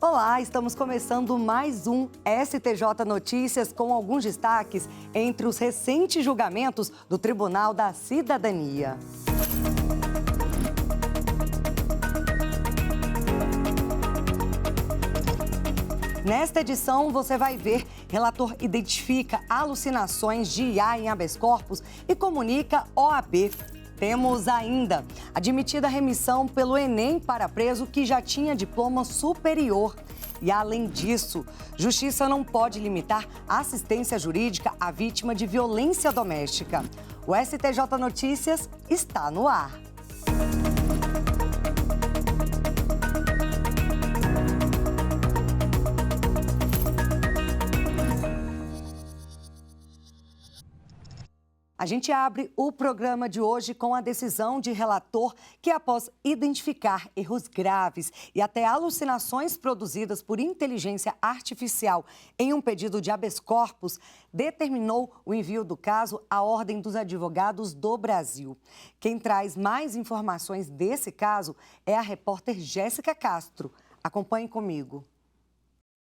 Olá, estamos começando mais um STJ Notícias com alguns destaques entre os recentes julgamentos do Tribunal da Cidadania. Nesta edição, você vai ver: relator identifica alucinações de IA em habeas corpus e comunica OAB. Temos ainda admitida remissão pelo Enem para preso que já tinha diploma superior. E, além disso, Justiça não pode limitar a assistência jurídica à vítima de violência doméstica. O STJ Notícias está no ar. A gente abre o programa de hoje com a decisão de relator que, após identificar erros graves e até alucinações produzidas por inteligência artificial em um pedido de habeas corpus, determinou o envio do caso à Ordem dos Advogados do Brasil. Quem traz mais informações desse caso é a repórter Jéssica Castro. Acompanhe comigo.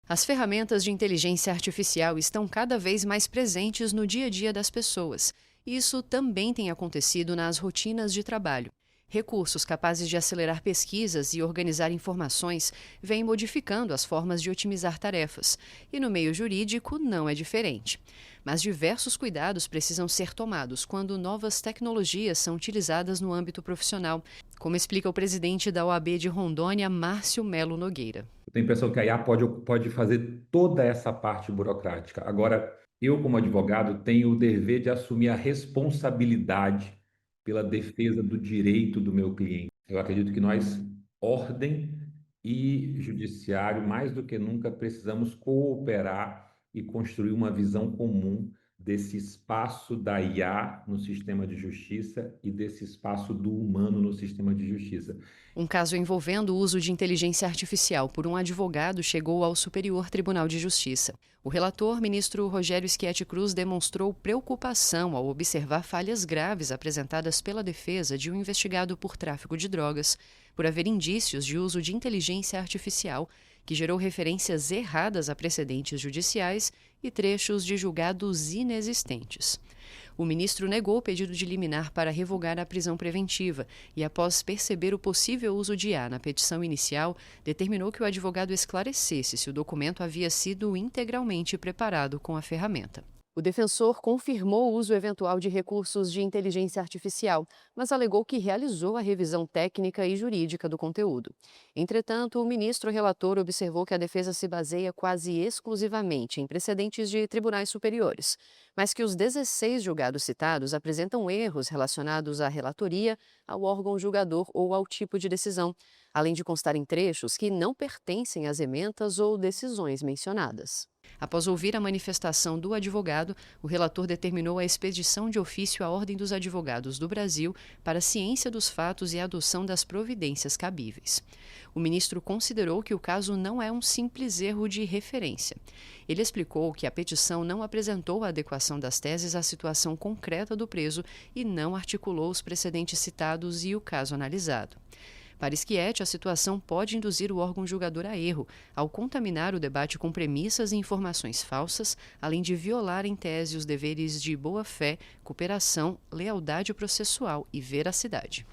As ferramentas de inteligência artificial estão cada vez mais presentes no dia a dia das pessoas. Isso também tem acontecido nas rotinas de trabalho. Recursos capazes de acelerar pesquisas e organizar informações vêm modificando as formas de otimizar tarefas. E no meio jurídico não é diferente. Mas diversos cuidados precisam ser tomados quando novas tecnologias são utilizadas no âmbito profissional, como explica o presidente da OAB de Rondônia, Márcio Melo Nogueira. Eu tenho a impressão que a IA pode fazer toda essa parte burocrática. Agora, eu, como advogado, tenho o dever de assumir a responsabilidade pela defesa do direito do meu cliente. Eu acredito que nós, ordem e judiciário, mais do que nunca, precisamos cooperar e construir uma visão comum desse espaço da IA no sistema de justiça e desse espaço do humano no sistema de justiça. Um caso envolvendo o uso de inteligência artificial por um advogado chegou ao Superior Tribunal de Justiça. O relator, ministro Rogério Schietti Cruz, demonstrou preocupação ao observar falhas graves apresentadas pela defesa de um investigado por tráfico de drogas, por haver indícios de uso de inteligência artificial, que gerou referências erradas a precedentes judiciais e trechos de julgados inexistentes. O ministro negou o pedido de liminar para revogar a prisão preventiva e, após perceber o possível uso de IA na petição inicial, determinou que o advogado esclarecesse se o documento havia sido integralmente preparado com a ferramenta. O defensor confirmou o uso eventual de recursos de inteligência artificial, mas alegou que realizou a revisão técnica e jurídica do conteúdo. Entretanto, o ministro relator observou que a defesa se baseia quase exclusivamente em precedentes de tribunais superiores, mas que os 16 julgados citados apresentam erros relacionados à relatoria, ao órgão julgador ou ao tipo de decisão, além de constarem trechos que não pertencem às ementas ou decisões mencionadas. Após ouvir a manifestação do advogado, o relator determinou a expedição de ofício à Ordem dos Advogados do Brasil para a ciência dos fatos e a adoção das providências cabíveis. O ministro considerou que o caso não é um simples erro de referência. Ele explicou que a petição não apresentou a adequação das teses à situação concreta do preso e não articulou os precedentes citados e o caso analisado. Para Schietti, a situação pode induzir o órgão julgador a erro, ao contaminar o debate com premissas e informações falsas, além de violar em tese os deveres de boa-fé, cooperação, lealdade processual e veracidade.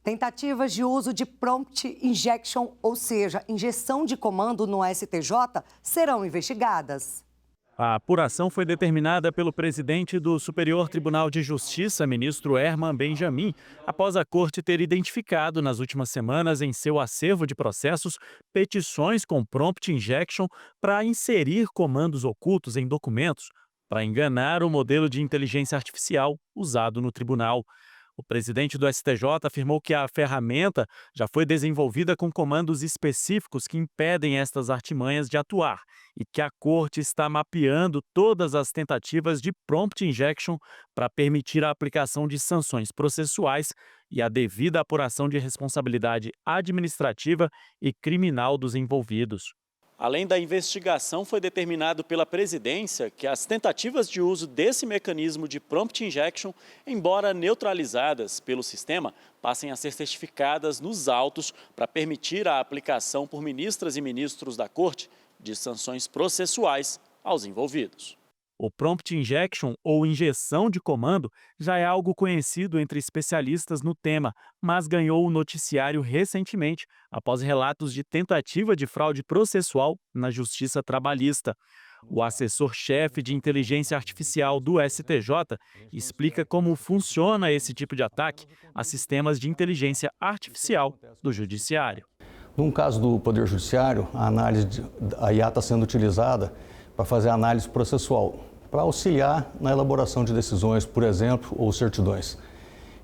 Tentativas de uso de prompt injection, ou seja, injeção de comando no STJ, serão investigadas. A apuração foi determinada pelo presidente do Superior Tribunal de Justiça, ministro Herman Benjamin, após a corte ter identificado nas últimas semanas em seu acervo de processos petições com prompt injection para inserir comandos ocultos em documentos para enganar o modelo de inteligência artificial usado no tribunal. O presidente do STJ afirmou que a ferramenta já foi desenvolvida com comandos específicos que impedem estas artimanhas de atuar e que a corte está mapeando todas as tentativas de prompt injection para permitir a aplicação de sanções processuais e a devida apuração de responsabilidade administrativa e criminal dos envolvidos. Além da investigação, foi determinado pela presidência que as tentativas de uso desse mecanismo de prompt injection, embora neutralizadas pelo sistema, passem a ser certificadas nos autos para permitir a aplicação por ministras e ministros da Corte de sanções processuais aos envolvidos. O prompt injection, ou injeção de comando, já é algo conhecido entre especialistas no tema, mas ganhou o noticiário recentemente, após relatos de tentativa de fraude processual na Justiça Trabalhista. O assessor-chefe de inteligência artificial do STJ explica como funciona esse tipo de ataque a sistemas de inteligência artificial do Judiciário. No caso do Poder Judiciário, a IA está sendo utilizada para fazer análise processual, para auxiliar na elaboração de decisões, por exemplo, ou certidões.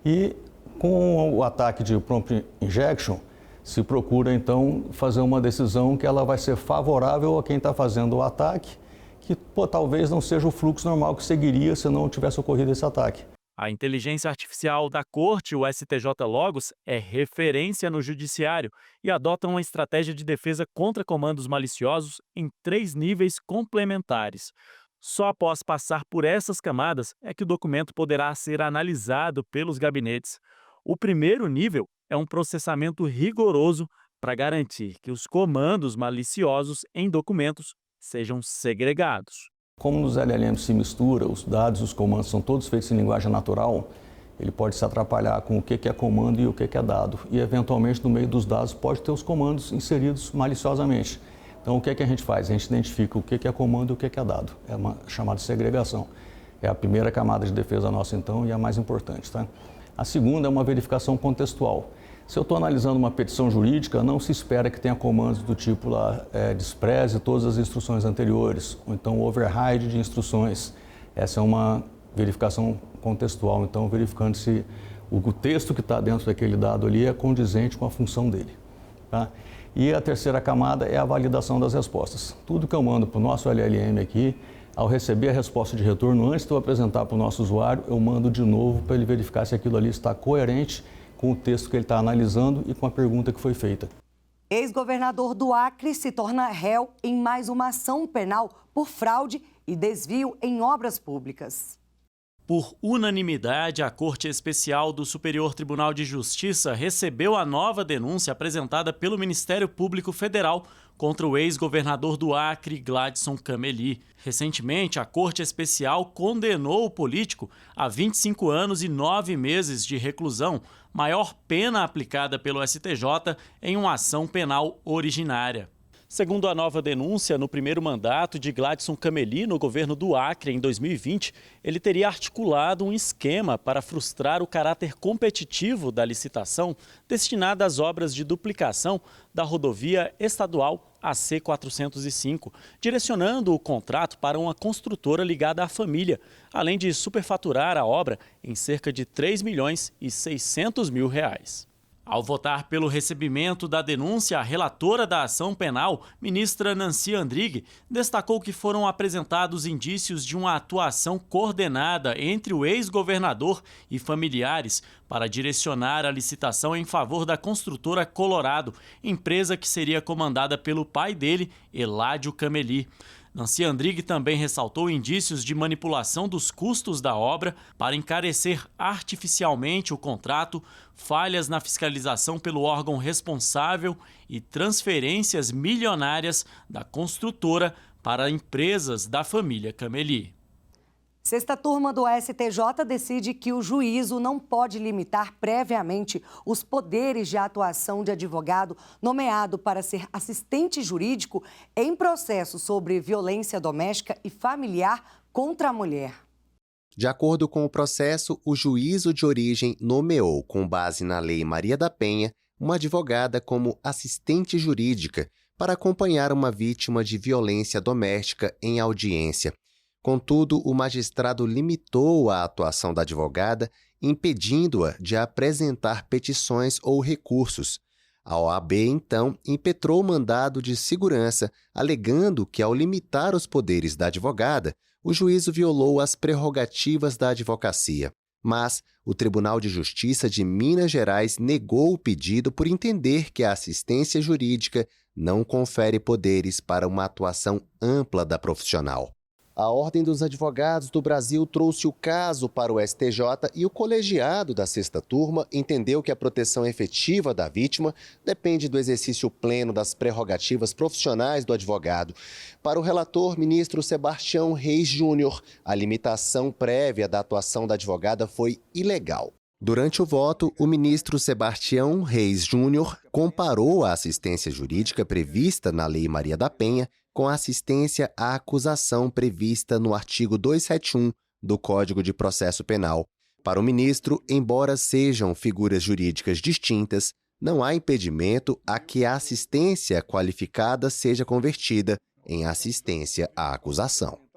E com o ataque de prompt injection, se procura então fazer uma decisão que ela vai ser favorável a quem está fazendo o ataque, que talvez não seja o fluxo normal que seguiria se não tivesse ocorrido esse ataque. A inteligência artificial da Corte, o STJ Logos, é referência no Judiciário e adota uma estratégia de defesa contra comandos maliciosos em 3 níveis complementares. Só após passar por essas camadas é que o documento poderá ser analisado pelos gabinetes. O primeiro nível é um processamento rigoroso para garantir que os comandos maliciosos em documentos sejam segregados. Como nos LLMs se mistura, os dados e os comandos são todos feitos em linguagem natural, ele pode se atrapalhar com o que é comando e o que é dado. E, eventualmente, no meio dos dados, pode ter os comandos inseridos maliciosamente. Então, o que a gente faz? A gente identifica o que é comando e o que é dado. É uma chamada segregação. É a primeira camada de defesa nossa, então, e a mais importante. Tá? A segunda é uma verificação contextual. Se eu estou analisando uma petição jurídica, não se espera que tenha comandos do tipo lá, despreze todas as instruções anteriores, ou então override de instruções. Essa é uma verificação contextual, então verificando se o texto que está dentro daquele dado ali é condizente com a função dele. Tá? E a terceira camada é a validação das respostas. Tudo que eu mando para o nosso LLM aqui, ao receber a resposta de retorno, antes de eu apresentar para o nosso usuário, eu mando de novo para ele verificar se aquilo ali está coerente com o texto que ele está analisando e com a pergunta que foi feita. Ex-governador do Acre se torna réu em mais uma ação penal por fraude e desvio em obras públicas. Por unanimidade, a Corte Especial do Superior Tribunal de Justiça recebeu a nova denúncia apresentada pelo Ministério Público Federal contra o ex-governador do Acre, Gladson Cameli. Recentemente, a Corte Especial condenou o político a 25 anos e 9 meses de reclusão, maior pena aplicada pelo STJ em uma ação penal originária. Segundo a nova denúncia, no primeiro mandato de Gladson Cameli no governo do Acre, em 2020, ele teria articulado um esquema para frustrar o caráter competitivo da licitação destinada às obras de duplicação da rodovia estadual AC-405, direcionando o contrato para uma construtora ligada à família, além de superfaturar a obra em cerca de R$ 3.600.000. Ao votar pelo recebimento da denúncia, a relatora da ação penal, ministra Nancy Andrighi, destacou que foram apresentados indícios de uma atuação coordenada entre o ex-governador e familiares para direcionar a licitação em favor da construtora Colorado, empresa que seria comandada pelo pai dele, Eládio Cameli. Nancy Andrighi também ressaltou indícios de manipulação dos custos da obra para encarecer artificialmente o contrato, falhas na fiscalização pelo órgão responsável e transferências milionárias da construtora para empresas da família Cameli. Sexta turma do STJ decide que o juízo não pode limitar previamente os poderes de atuação de advogado nomeado para ser assistente jurídico em processo sobre violência doméstica e familiar contra a mulher. De acordo com o processo, o juízo de origem nomeou, com base na Lei Maria da Penha, uma advogada como assistente jurídica para acompanhar uma vítima de violência doméstica em audiência. Contudo, o magistrado limitou a atuação da advogada, impedindo-a de apresentar petições ou recursos. A OAB, então, impetrou o mandado de segurança, alegando que, ao limitar os poderes da advogada, o juízo violou as prerrogativas da advocacia. Mas o Tribunal de Justiça de Minas Gerais negou o pedido por entender que a assistência jurídica não confere poderes para uma atuação ampla da profissional. A Ordem dos Advogados do Brasil trouxe o caso para o STJ e o colegiado da sexta turma entendeu que a proteção efetiva da vítima depende do exercício pleno das prerrogativas profissionais do advogado. Para o relator, ministro Sebastião Reis Júnior, a limitação prévia da atuação da advogada foi ilegal. Durante o voto, o ministro Sebastião Reis Júnior comparou a assistência jurídica prevista na Lei Maria da Penha com a assistência à acusação prevista no artigo 271 do Código de Processo Penal. Para o ministro, embora sejam figuras jurídicas distintas, não há impedimento a que a assistência qualificada seja convertida em assistência à acusação.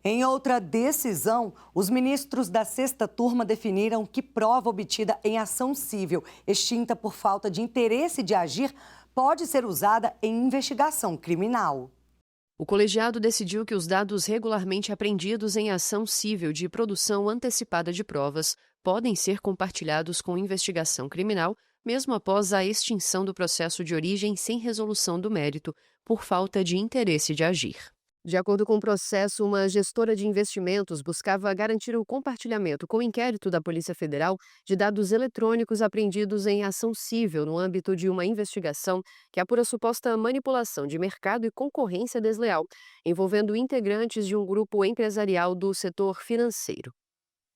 Em outra decisão, os ministros da sexta turma definiram que prova obtida em ação civil, extinta por falta de interesse de agir, pode ser usada em investigação criminal. O colegiado decidiu que os dados regularmente apreendidos em ação civil de produção antecipada de provas podem ser compartilhados com investigação criminal, mesmo após a extinção do processo de origem sem resolução do mérito, por falta de interesse de agir. De acordo com o processo, uma gestora de investimentos buscava garantir o compartilhamento com o inquérito da Polícia Federal de dados eletrônicos apreendidos em ação civil no âmbito de uma investigação que apura suposta manipulação de mercado e concorrência desleal, envolvendo integrantes de um grupo empresarial do setor financeiro.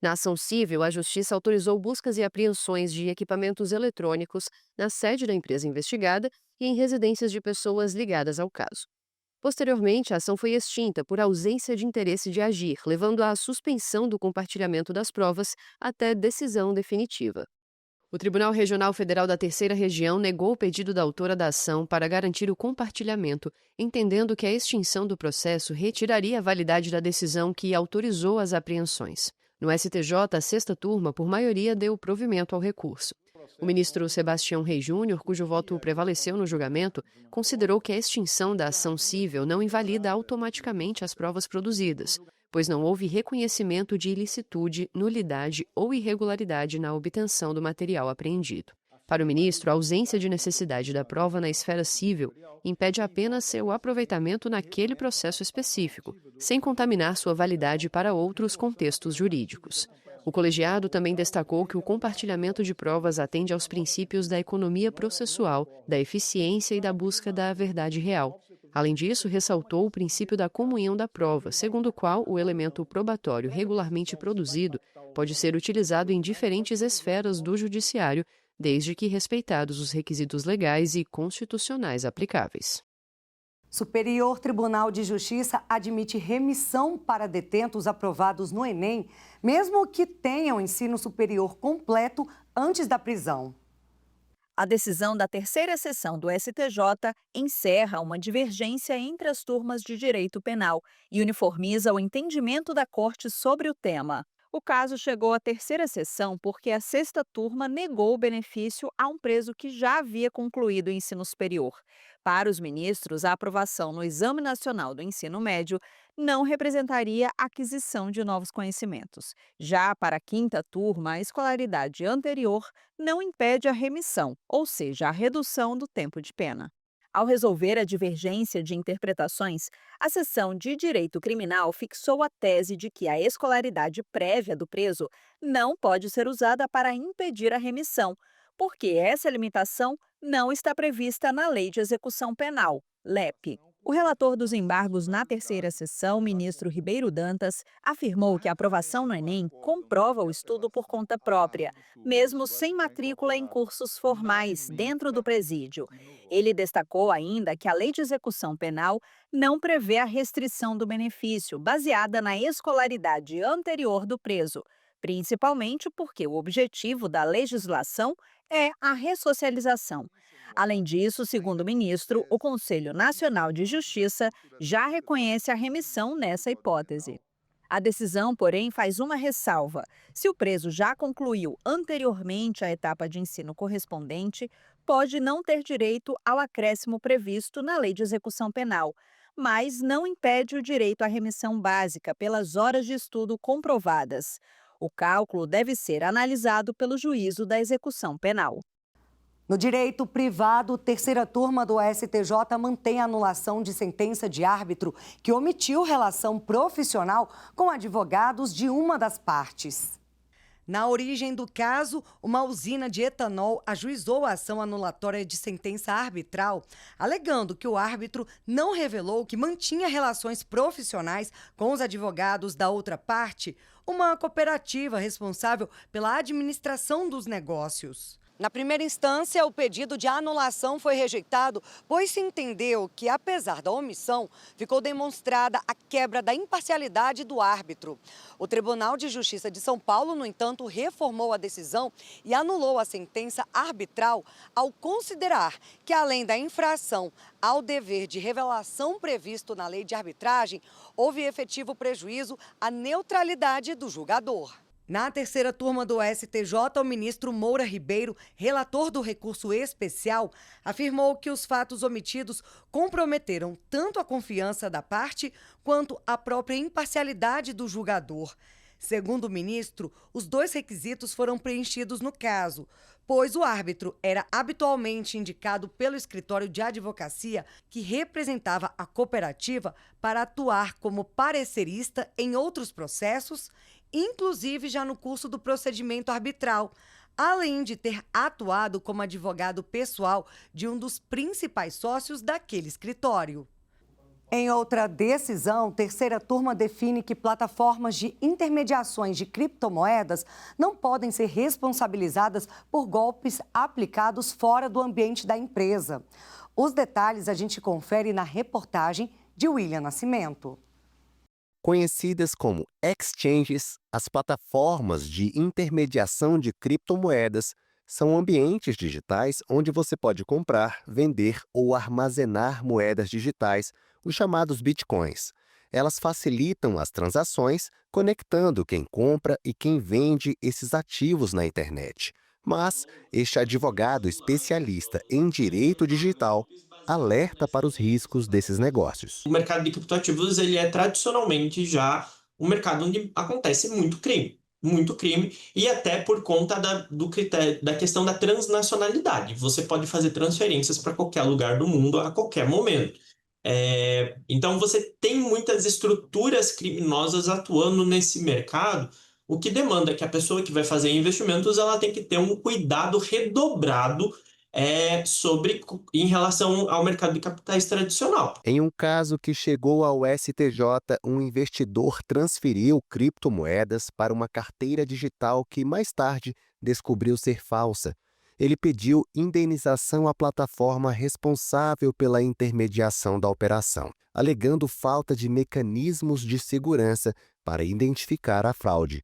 Na ação civil, a Justiça autorizou buscas e apreensões de equipamentos eletrônicos na sede da empresa investigada e em residências de pessoas ligadas ao caso. Posteriormente, a ação foi extinta por ausência de interesse de agir, levando à suspensão do compartilhamento das provas até decisão definitiva. O Tribunal Regional Federal da Terceira Região negou o pedido da autora da ação para garantir o compartilhamento, entendendo que a extinção do processo retiraria a validade da decisão que autorizou as apreensões. No STJ, a sexta turma, por maioria, deu provimento ao recurso. O ministro Sebastião Reis Júnior, cujo voto prevaleceu no julgamento, considerou que a extinção da ação civil não invalida automaticamente as provas produzidas, pois não houve reconhecimento de ilicitude, nulidade ou irregularidade na obtenção do material apreendido. Para o ministro, a ausência de necessidade da prova na esfera civil impede apenas seu aproveitamento naquele processo específico, sem contaminar sua validade para outros contextos jurídicos. O colegiado também destacou que o compartilhamento de provas atende aos princípios da economia processual, da eficiência e da busca da verdade real. Além disso, ressaltou o princípio da comunhão da prova, segundo o qual o elemento probatório regularmente produzido pode ser utilizado em diferentes esferas do judiciário, desde que respeitados os requisitos legais e constitucionais aplicáveis. Superior Tribunal de Justiça admite remissão para detentos aprovados no Enem, mesmo que tenham ensino superior completo antes da prisão. A decisão da terceira sessão do STJ encerra uma divergência entre as turmas de direito penal e uniformiza o entendimento da Corte sobre o tema. O caso chegou à terceira sessão porque a sexta turma negou o benefício a um preso que já havia concluído o ensino superior. Para os ministros, a aprovação no Exame Nacional do Ensino Médio não representaria a aquisição de novos conhecimentos. Já para a quinta turma, a escolaridade anterior não impede a remissão, ou seja, a redução do tempo de pena. Ao resolver a divergência de interpretações, a seção de Direito Criminal fixou a tese de que a escolaridade prévia do preso não pode ser usada para impedir a remissão, porque essa limitação não está prevista na Lei de Execução Penal, LEP. O relator dos embargos na terceira sessão, ministro Ribeiro Dantas, afirmou que a aprovação no Enem comprova o estudo por conta própria, mesmo sem matrícula em cursos formais dentro do presídio. Ele destacou ainda que a Lei de Execução Penal não prevê a restrição do benefício, baseada na escolaridade anterior do preso, principalmente porque o objetivo da legislação é a ressocialização. Além disso, segundo o ministro, o Conselho Nacional de Justiça já reconhece a remissão nessa hipótese. A decisão, porém, faz uma ressalva. Se o preso já concluiu anteriormente a etapa de ensino correspondente, pode não ter direito ao acréscimo previsto na Lei de Execução Penal, mas não impede o direito à remissão básica pelas horas de estudo comprovadas. O cálculo deve ser analisado pelo juízo da execução penal. No direito privado, terceira turma do STJ mantém a anulação de sentença de árbitro que omitiu relação profissional com advogados de uma das partes. Na origem do caso, uma usina de etanol ajuizou a ação anulatória de sentença arbitral, alegando que o árbitro não revelou que mantinha relações profissionais com os advogados da outra parte, uma cooperativa responsável pela administração dos negócios. Na primeira instância, o pedido de anulação foi rejeitado, pois se entendeu que, apesar da omissão, ficou demonstrada a quebra da imparcialidade do árbitro. O Tribunal de Justiça de São Paulo, no entanto, reformou a decisão e anulou a sentença arbitral ao considerar que, além da infração ao dever de revelação previsto na lei de arbitragem, houve efetivo prejuízo à neutralidade do julgador. Na terceira turma do STJ, o ministro Moura Ribeiro, relator do recurso especial, afirmou que os fatos omitidos comprometeram tanto a confiança da parte quanto a própria imparcialidade do julgador. Segundo o ministro, os dois requisitos foram preenchidos no caso, pois o árbitro era habitualmente indicado pelo escritório de advocacia que representava a cooperativa para atuar como parecerista em outros processos, inclusive já no curso do procedimento arbitral, além de ter atuado como advogado pessoal de um dos principais sócios daquele escritório. Em outra decisão, terceira turma define que plataformas de intermediações de criptomoedas não podem ser responsabilizadas por golpes aplicados fora do ambiente da empresa. Os detalhes a gente confere na reportagem de William Nascimento. Conhecidas como exchanges, as plataformas de intermediação de criptomoedas são ambientes digitais onde você pode comprar, vender ou armazenar moedas digitais, os chamados bitcoins. Elas facilitam as transações, conectando quem compra e quem vende esses ativos na internet. Mas este advogado especialista em direito digital alerta para os riscos desses negócios. O mercado de criptoativos ele é tradicionalmente já um mercado onde acontece muito crime, e até por conta do critério, da questão da transnacionalidade. Você pode fazer transferências para qualquer lugar do mundo a qualquer momento. Então você tem muitas estruturas criminosas atuando nesse mercado, o que demanda que a pessoa que vai fazer investimentos ela tem que ter um cuidado redobrado em relação ao mercado de capitais tradicional. Em um caso que chegou ao STJ, um investidor transferiu criptomoedas para uma carteira digital que mais tarde descobriu ser falsa. Ele pediu indenização à plataforma responsável pela intermediação da operação, alegando falta de mecanismos de segurança para identificar a fraude.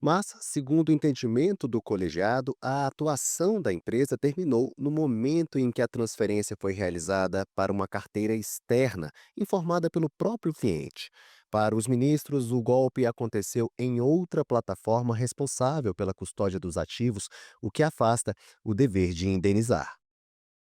Mas, segundo o entendimento do colegiado, a atuação da empresa terminou no momento em que a transferência foi realizada para uma carteira externa, informada pelo próprio cliente. Para os ministros, o golpe aconteceu em outra plataforma responsável pela custódia dos ativos, o que afasta o dever de indenizar.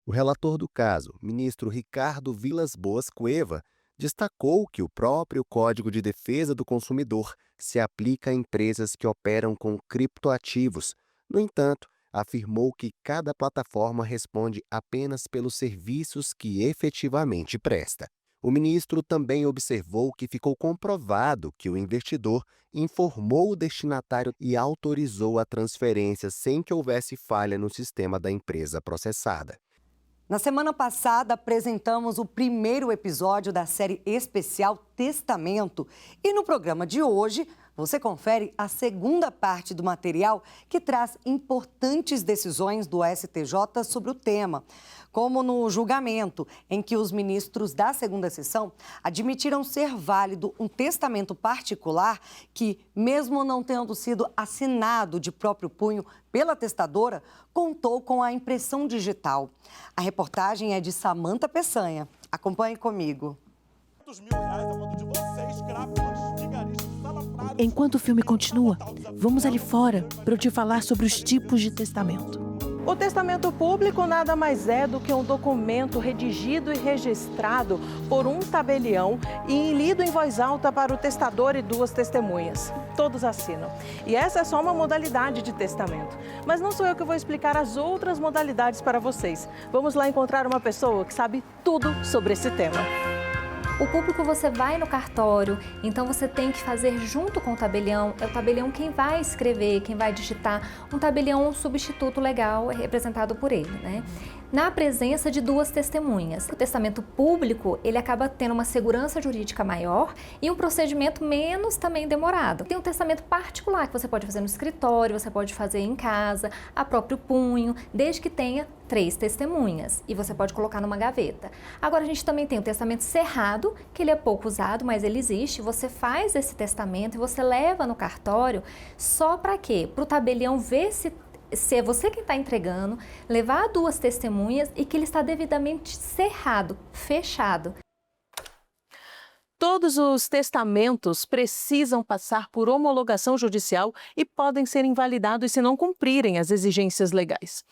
O relator do caso, ministro Ricardo Vilas Boas Cueva, destacou que o próprio Código de Defesa do Consumidor se aplica a empresas que operam com criptoativos. No entanto, afirmou que cada plataforma responde apenas pelos serviços que efetivamente presta. O ministro também observou que ficou comprovado que o investidor informou o destinatário e autorizou a transferência sem que houvesse falha no sistema da empresa processada. Na semana passada, apresentamos o primeiro episódio da série especial Testamento. E no programa de hoje, você confere a segunda parte do material que traz importantes decisões do STJ sobre o tema, como no julgamento, em que os ministros da segunda sessão admitiram ser válido um testamento particular que, mesmo não tendo sido assinado de próprio punho pela testadora, contou com a impressão digital. A reportagem é de Samanta Peçanha. Acompanhe comigo. Enquanto o filme continua, vamos ali fora para eu te falar sobre os tipos de testamento. O testamento público nada mais é do que um documento redigido e registrado por um tabelião e lido em voz alta para o testador e duas testemunhas. todos assinam. E essa é só uma modalidade de testamento. Mas não sou eu que vou explicar as outras modalidades para vocês. Vamos lá encontrar uma pessoa que sabe tudo sobre esse tema. O público, você vai no cartório, então você tem que fazer junto com o tabelião. É o tabelião quem vai escrever, quem vai digitar. Um tabelião, um substituto legal, representado por ele, né? Na presença de duas testemunhas. O testamento público, ele acaba tendo uma segurança jurídica maior e um procedimento menos também demorado. Tem um testamento particular que você pode fazer no escritório, você pode fazer em casa, a próprio punho, desde que tenha 3 testemunhas e você pode colocar numa gaveta. Agora a gente também tem o testamento cerrado, que ele é pouco usado, mas ele existe. Você faz esse testamento e você leva no cartório só para quê? Para o tabelião ver se é você quem está entregando, levar 2 testemunhas e que ele está devidamente cerrado, fechado. Todos os testamentos precisam passar por homologação judicial e podem ser invalidados se não cumprirem as exigências legais.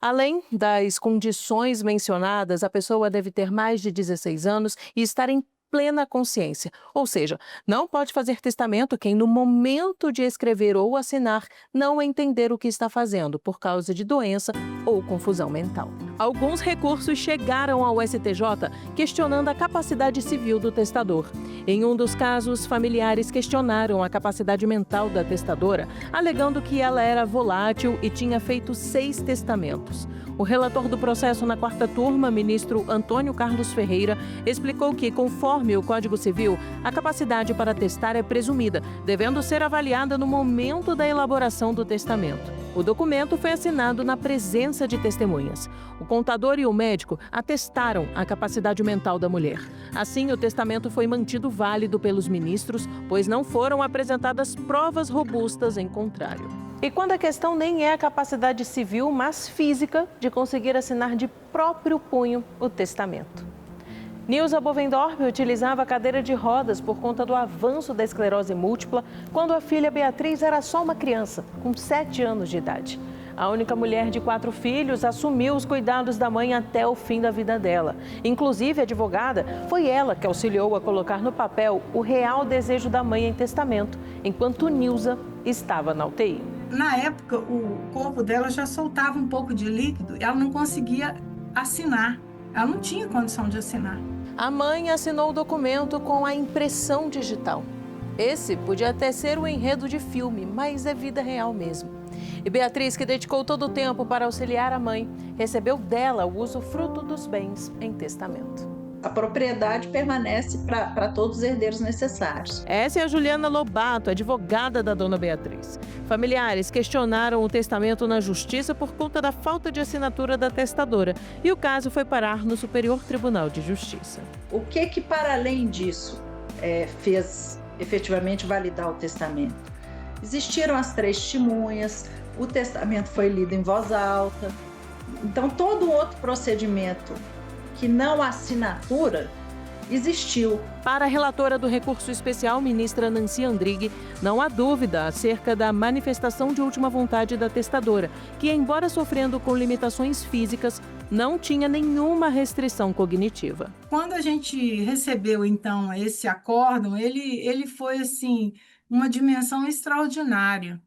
Além das condições mencionadas, a pessoa deve ter mais de 16 anos e estar em plena consciência, ou seja, não pode fazer testamento quem no momento de escrever ou assinar não entender o que está fazendo por causa de doença ou confusão mental. Alguns recursos chegaram ao STJ questionando a capacidade civil do testador. Em um dos casos, familiares questionaram a capacidade mental da testadora, alegando que ela era volátil e tinha feito 6 testamentos. O relator do processo na 4ª turma, ministro Antônio Carlos Ferreira, explicou que, conforme o Código Civil, a capacidade para testar é presumida, devendo ser avaliada no momento da elaboração do testamento. O documento foi assinado na presença de testemunhas. O contador e o médico atestaram a capacidade mental da mulher. Assim, o testamento foi mantido válido pelos ministros, pois não foram apresentadas provas robustas em contrário. E quando a questão nem é a capacidade civil, mas física, de conseguir assinar de próprio punho o testamento. Nilza Bovendorp utilizava a cadeira de rodas por conta do avanço da esclerose múltipla quando a filha Beatriz era só uma criança, com 7 anos de idade. A única mulher de 4 filhos assumiu os cuidados da mãe até o fim da vida dela. Inclusive, a advogada, foi ela que auxiliou a colocar no papel o real desejo da mãe em testamento, enquanto Nilza estava na UTI. Na época, o corpo dela já soltava um pouco de líquido e ela não conseguia assinar. Ela não tinha condição de assinar. A mãe assinou o documento com a impressão digital. Esse podia até ser um enredo de filme, mas é vida real mesmo. E Beatriz, que dedicou todo o tempo para auxiliar a mãe, recebeu dela o usufruto dos bens em testamento. A propriedade permanece para todos os herdeiros necessários. Essa é a Juliana Lobato, advogada da dona Beatriz. Familiares questionaram o testamento na justiça por conta da falta de assinatura da testadora e o caso foi parar no Superior Tribunal de Justiça. O que para além disso fez efetivamente validar o testamento? Existiram as 3 testemunhas, o testamento foi lido em voz alta, então todo outro procedimento que não a assinatura existiu. Para a relatora do recurso especial, ministra Nancy Andrighi, não há dúvida acerca da manifestação de última vontade da testadora, que, embora sofrendo com limitações físicas, não tinha nenhuma restrição cognitiva. Quando a gente recebeu, então, esse acórdão, ele foi, assim, uma dimensão extraordinária.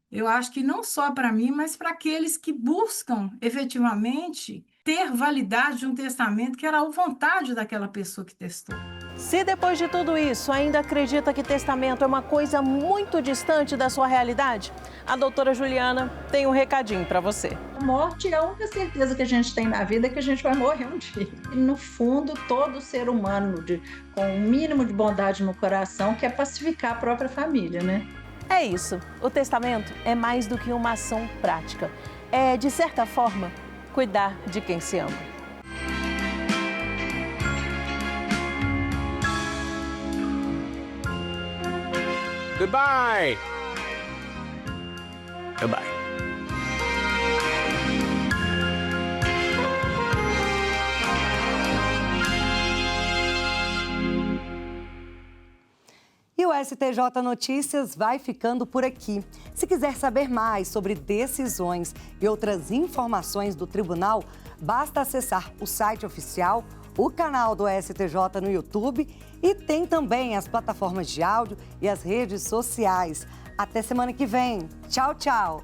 Eu acho que não só para mim, mas para aqueles que buscam, efetivamente, ter validade de um testamento que era a vontade daquela pessoa que testou. Se depois de tudo isso ainda acredita que testamento é uma coisa muito distante da sua realidade, a doutora Juliana tem um recadinho para você. A morte é a única certeza que a gente tem na vida, que a gente vai morrer um dia. E, no fundo, todo ser humano com um mínimo de bondade no coração quer pacificar a própria família, né? É isso. O testamento é mais do que uma ação prática. É, de certa forma, cuidar de quem se ama. Goodbye. Goodbye. E o STJ Notícias vai ficando por aqui. Se quiser saber mais sobre decisões e outras informações do tribunal, basta acessar o site oficial o canal do STJ no YouTube e tem também as plataformas de áudio e as redes sociais. Até semana que vem. Tchau, tchau!